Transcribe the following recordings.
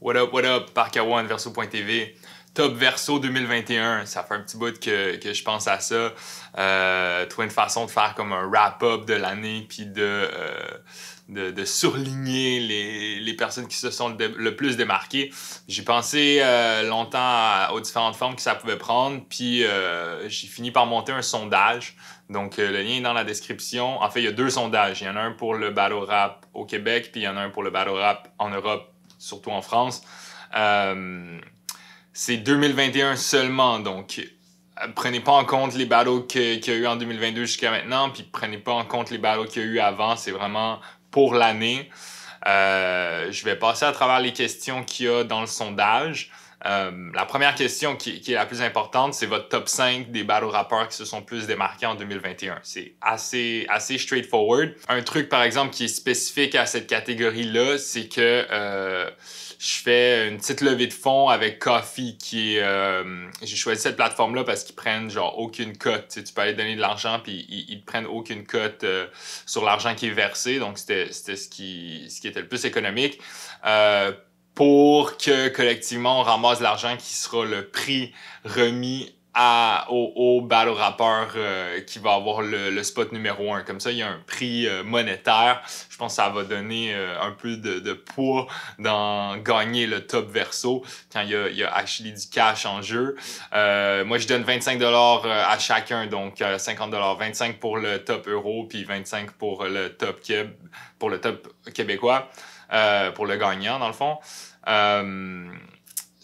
What up, Parkawan, Verso.tv. Top Verso 2021, ça fait un petit bout que je pense à ça. Trouver une façon de faire comme un wrap-up de l'année, puis de surligner les personnes qui se sont le plus démarquées. J'ai pensé longtemps aux différentes formes que ça pouvait prendre, puis j'ai fini par monter un sondage. Donc, le lien est dans la description. En fait, il y a 2 sondages. Il y en a un pour le battle rap au Québec, puis il y en a un pour le battle rap en Europe, surtout en France. C'est 2021 seulement, donc prenez pas en compte les battles qu'il y a eu en 2022 jusqu'à maintenant, puis prenez pas en compte les battles qu'il y a eu avant. C'est vraiment pour l'année. Je vais passer à travers les questions qu'il y a dans le sondage. La première question qui est la plus importante, c'est votre top 5 des battle rappeurs qui se sont plus démarqués en 2021. C'est assez straightforward. Un truc, par exemple, qui est spécifique à cette catégorie-là, c'est que je fais une petite levée de fonds avec Ko-fi qui est... j'ai choisi cette plateforme-là parce qu'ils prennent genre aucune cote. Tu peux aller donner de l'argent puis ils te prennent aucune cote sur l'argent qui est versé. Donc, c'était ce qui était le plus économique. Pour que collectivement on ramasse l'argent qui sera le prix remis au battle rappeur qui va avoir le spot numéro 1. Comme ça, il y a un prix monétaire. Je pense que ça va donner un peu de poids dans gagner le top verso quand il y a actually du cash en jeu. Moi, je donne 25$ à chacun, donc 50$. 25$ pour le top euro, puis 25$ pour le top québécois. Pour le gagnant, dans le fond.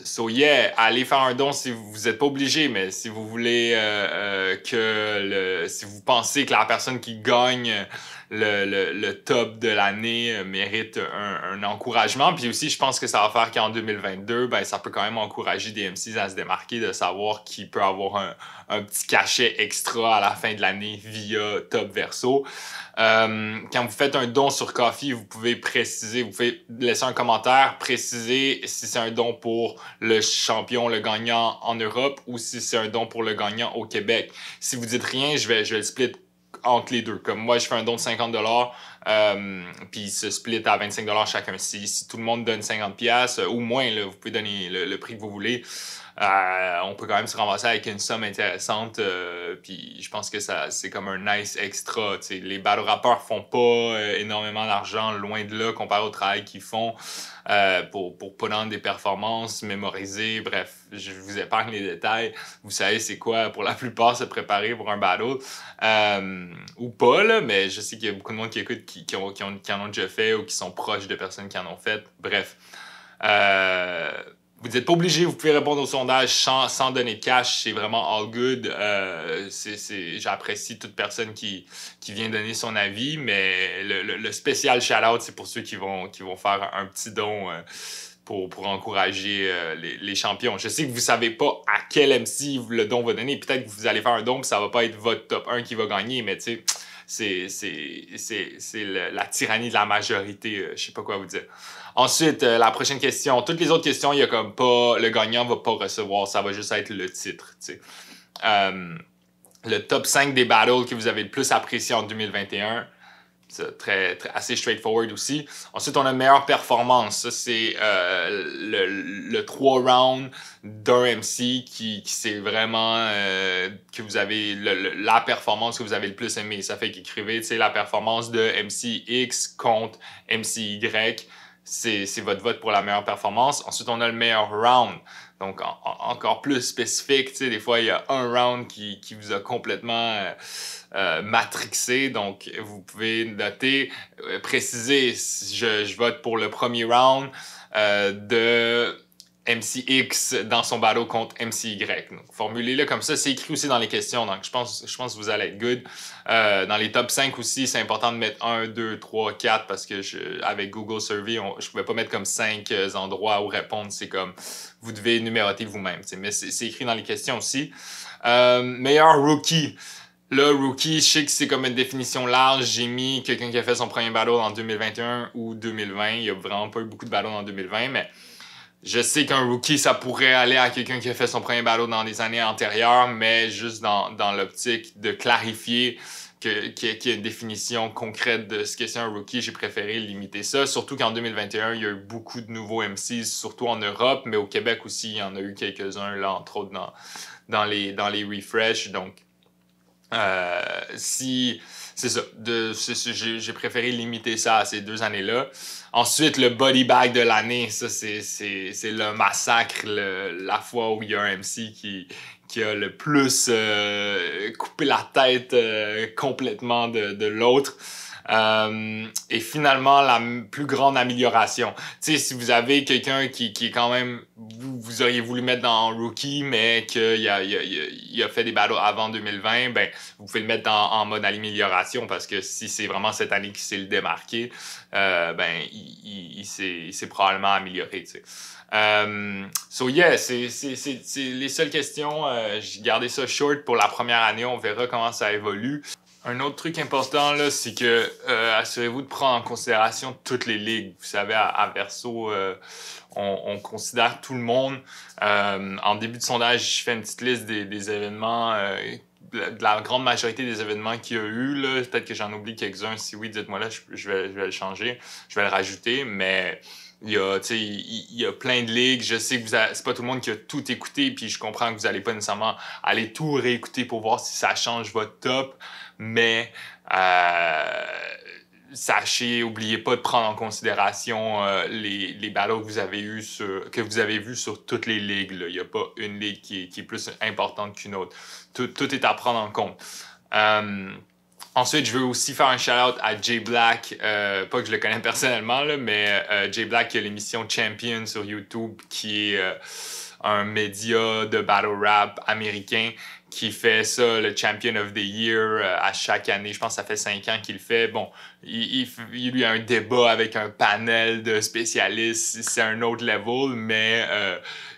So yeah, allez faire un don si vous n'êtes pas obligé, mais si vous voulez si vous pensez que la personne qui gagne le top de l'année mérite un encouragement. Puis aussi, je pense que ça va faire qu'en 2022, ben, ça peut quand même encourager des MCs à se démarquer, de savoir qui peut avoir un petit cachet extra à la fin de l'année via Top Verso. Quand vous faites un don sur Ko-fi, vous pouvez préciser, vous pouvez laisser un commentaire, préciser si c'est un don pour le champion, le gagnant en Europe ou si c'est un don pour le gagnant au Québec. Si vous dites rien, je vais le split entre les deux. Comme moi, je fais un don de 50$, puis il se split à 25$ chacun. Si tout le monde donne 50$ ou moins, là, vous pouvez donner le prix que vous voulez. On peut quand même se ramasser avec une somme intéressante, puis je pense que c'est comme un nice extra. T'sais. Les battle rappeurs font pas énormément d'argent, loin de là, comparé au travail qu'ils font pour put on des performances, mémoriser, bref, je vous épargne les détails. Vous savez c'est quoi, pour la plupart, se préparer pour un battle. Ou pas, là, mais je sais qu'il y a beaucoup de monde qui écoute qui en ont déjà fait ou qui sont proches de personnes qui en ont fait. Bref. Vous n'êtes pas obligé, vous pouvez répondre au sondage sans donner de cash, c'est vraiment all good. J'apprécie toute personne qui vient donner son avis, mais le spécial shout-out, c'est pour ceux qui vont faire un petit don pour encourager les champions. Je sais que vous savez pas à quel MC le don va donner. Peut-être que vous allez faire un don, puis ça va pas être votre top 1 qui va gagner, mais tu sais, c'est la tyrannie de la majorité, je sais pas quoi vous dire. Ensuite, la prochaine question. Toutes les autres questions, il y a comme pas... Le gagnant va pas recevoir, ça va juste être le titre, tu sais. Le top 5 des battles que vous avez le plus apprécié en 2021. C'est assez straightforward aussi. Ensuite, on a meilleure performance. Ça, c'est le 3 rounds d'un MC qui c'est vraiment que vous avez la performance que vous avez le plus aimé. Ça fait qu'écrivez la performance de MC X contre MC Y. C'est votre vote pour la meilleure performance. Ensuite, on a le meilleur round. Donc, encore plus spécifique. Des fois, il y a un round qui vous a complètement matrixé. Donc, vous pouvez noter, préciser, je vote pour le premier round de MCX dans son battle contre MCY. Donc, formulez-le comme ça. C'est écrit aussi dans les questions. Donc, je pense que vous allez être good. Dans les top 5 aussi, c'est important de mettre 1, 2, 3, 4 parce que avec Google Survey, je ne pouvais pas mettre comme 5 endroits où répondre. C'est comme, vous devez numéroter vous-même. Mais c'est écrit dans les questions aussi. Meilleur rookie. Là, rookie, je sais que c'est comme une définition large. J'ai mis quelqu'un qui a fait son premier battle en 2021 ou 2020. Il n'y a vraiment pas eu beaucoup de battles en 2020, mais je sais qu'un rookie, ça pourrait aller à quelqu'un qui a fait son premier battle dans les années antérieures, mais juste dans l'optique de clarifier qu'il y ait une définition concrète de ce que c'est un rookie. J'ai préféré limiter ça, surtout qu'en 2021, il y a eu beaucoup de nouveaux MCs, surtout en Europe, mais au Québec aussi, il y en a eu quelques-uns, là, entre autres dans les refresh. Donc, c'est ça. J'ai préféré limiter ça à ces 2 années-là. Ensuite, le body bag de l'année, ça, c'est le massacre, la fois où il y a un MC qui a le plus coupé la tête complètement de l'autre. Et finalement, la plus grande amélioration. Tu sais, si vous avez quelqu'un qui est quand même... Vous auriez voulu mettre dans Rookie, mais qu'il a fait des battles avant 2020, ben, vous pouvez le mettre en mode amélioration, parce que si c'est vraiment cette année qui s'est le démarqué, ben, il s'est probablement amélioré, tu sais. So yeah, c'est les seules questions. J'ai gardé ça short pour la première année. On verra comment ça évolue. Un autre truc important, là, c'est que assurez-vous de prendre en considération toutes les ligues. Vous savez, à Verso, on considère tout le monde. En début de sondage, je fais une petite liste des événements, de la grande majorité des événements qu'il y a eu. Là. Peut-être que j'en oublie quelques-uns. Si oui, dites-moi là, je vais le changer. Je vais le rajouter, mais... Il y a plein de ligues. Je sais que c'est pas tout le monde qui a tout écouté, puis je comprends que vous n'allez pas nécessairement aller tout réécouter pour voir si ça change votre top, mais sachez, oubliez pas de prendre en considération les battles que vous avez vus sur toutes les ligues. Là. Il n'y a pas une ligue qui est plus importante qu'une autre. Tout est à prendre en compte. Ensuite, je veux aussi faire un shout-out à Jay Black. Pas que je le connais personnellement, là, mais Jay Black qui a l'émission Champion sur YouTube, qui est un média de battle rap américain qui fait ça, le Champion of the Year, à chaque année. Je pense que ça fait 5 ans qu'il le fait. Bon, il lui a un débat avec un panel de spécialistes. C'est un autre level, mais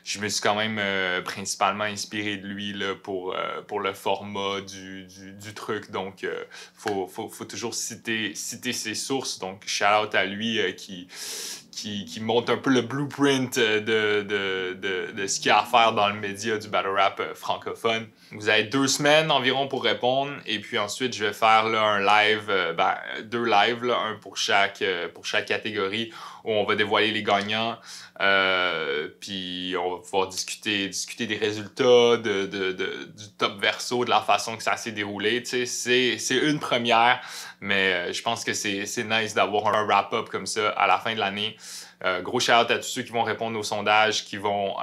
je me suis quand même principalement inspiré de lui là, pour le format du truc. Donc, faut toujours citer ses sources. Donc, shout-out à lui qui montre un peu le blueprint de ce qu'il y a à faire dans le média du battle rap francophone. Vous avez 2 semaines environ pour répondre, et puis ensuite je vais faire là, un live, 2 lives, là, un pour chaque catégorie, où on va dévoiler les gagnants, puis on va pouvoir discuter des résultats du top verso, de la façon que ça s'est déroulé. Tu sais, c'est une première, mais je pense que c'est nice d'avoir un wrap-up comme ça à la fin de l'année. Gros shout-out à tous ceux qui vont répondre aux sondages, qui vont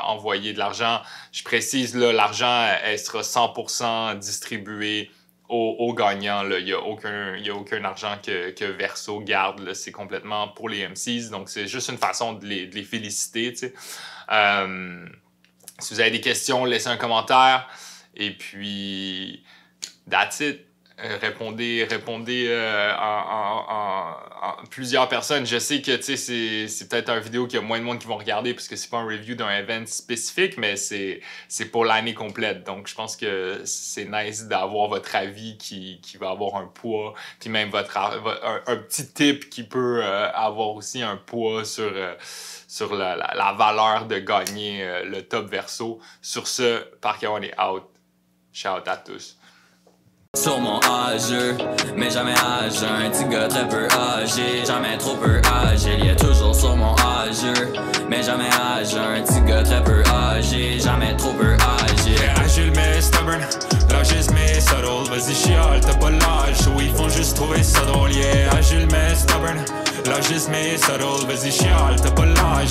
envoyer de l'argent. Je précise, là, l'argent, elle sera 100% distribué aux gagnants. Là. Il y a aucun argent que Verso garde. C'est complètement pour les MCs. Donc, c'est juste une façon de les féliciter. Tu sais. Si vous avez des questions, laissez un commentaire. Et puis, that's it. Répondez en plusieurs personnes. Je sais que c'est peut-être une vidéo qu'il y a moins de monde qui vont regarder parce que c'est pas un review d'un event spécifique, mais c'est pour l'année complète. Donc je pense que c'est nice d'avoir votre avis qui va avoir un poids, puis même un petit tip qui peut avoir aussi un poids sur la valeur de gagner le top verso. Sur ce, Parker, on est out. Shout à tous. Sur mon âge, mais jamais âge. Un petit gars très peu âgé, jamais trop peu âgé. Il est toujours sur mon âge, mais jamais âge. Un petit gars très peu âgé, jamais trop peu âgé. Agile mais stubborn, lâcheuse mais subtle. Vas-y chiale, t'as pas l'âge, ou ils font juste trouver ça drôle. Yeah, agile mais stubborn, lâcheuse mais subtle. Vas-y chiale, t'as pas l'âge.